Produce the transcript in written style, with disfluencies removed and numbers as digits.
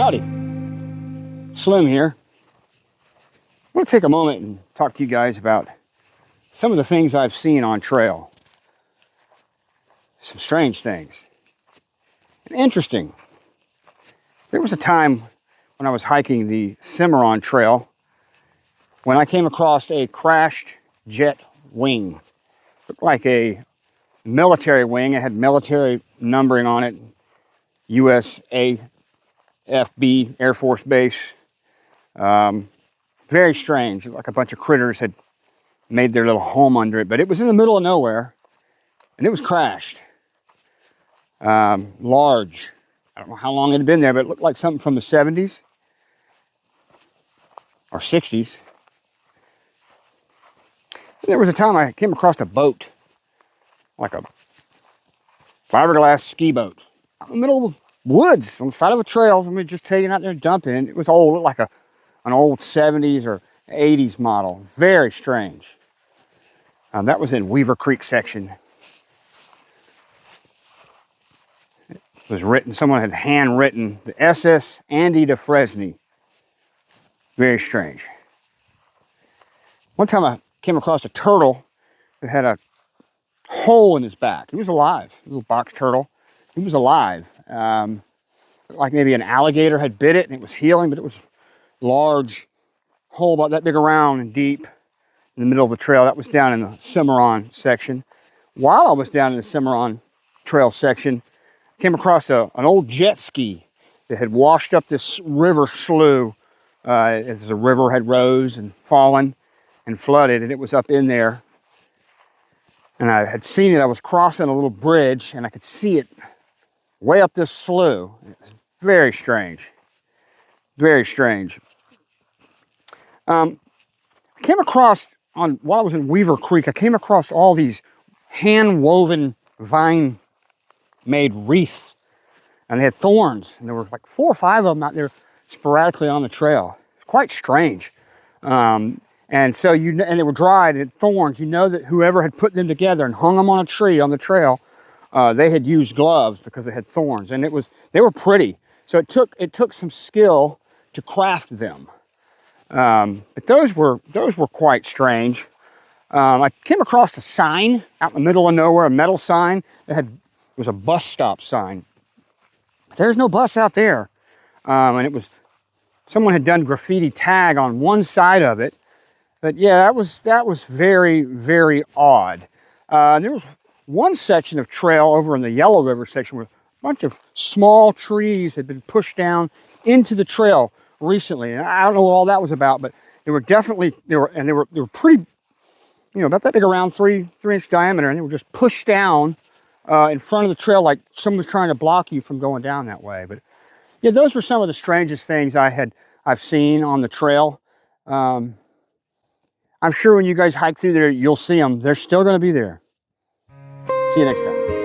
Howdy, Slim here. I want to take a moment and talk to you guys about some of the things I've seen on trail. Some strange things. And interesting. There was a time when I was hiking the Cimarron Trail when I came across a crashed jet wing. Looked like a military wing. It had military numbering on it. US AFB, Air Force Base. Very strange, like a bunch of critters had made their little home under it, but it was in the middle of nowhere, and it was crashed. Large. I don't know how long it had been there, but it looked like something from the 70s or 60s. And there was a time I came across a boat, like a fiberglass ski boat, out in the middle of the woods on the side of a trail. Somebody just taking out there and dumping it. And it was old, looked like an old 70s or 80s model. Very strange. That was in Weaver Creek section. It was written, someone had handwritten the SS Andy de Fresney. Very strange. One time I came across a turtle that had a hole in his back. He was alive, a little box turtle. He was alive. Like maybe an alligator had bit it and it was healing, but it was large hole about that big around and deep in the middle of the trail. That was down in the Cimarron section. While I was down in the Cimarron Trail section, I came across an old jet ski that had washed up this river slough as the river had rose and fallen and flooded, and it was up in there. And I had seen it. I was crossing a little bridge, and I could see it way up this slough. It was very strange. Very strange. I came across, while I was in Weaver Creek, I came across all these hand-woven vine-made wreaths. And they had thorns. And there were like 4 or 5 of them out there sporadically on the trail. It's quite strange. And so and they were dried and thorns. You know that whoever had put them together and hung them on a tree on the trail, they had used gloves because they had thorns, and they were pretty. So it took some skill to craft them. But those were quite strange. I came across a sign out in the middle of nowhere, a metal sign that was a bus stop sign. But there's no bus out there, and someone had done graffiti tag on one side of it. But yeah, that was very, very odd. There was one section of trail over in the Yellow River section where a bunch of small trees had been pushed down into the trail recently. And I don't know what all that was about, but they were pretty, about that big, around 3-inch diameter, and they were just pushed down in front of the trail like someone was trying to block you from going down that way. But yeah, those were some of the strangest things I've seen on the trail. I'm sure when you guys hike through there, you'll see them. They're still going to be there. See you next time.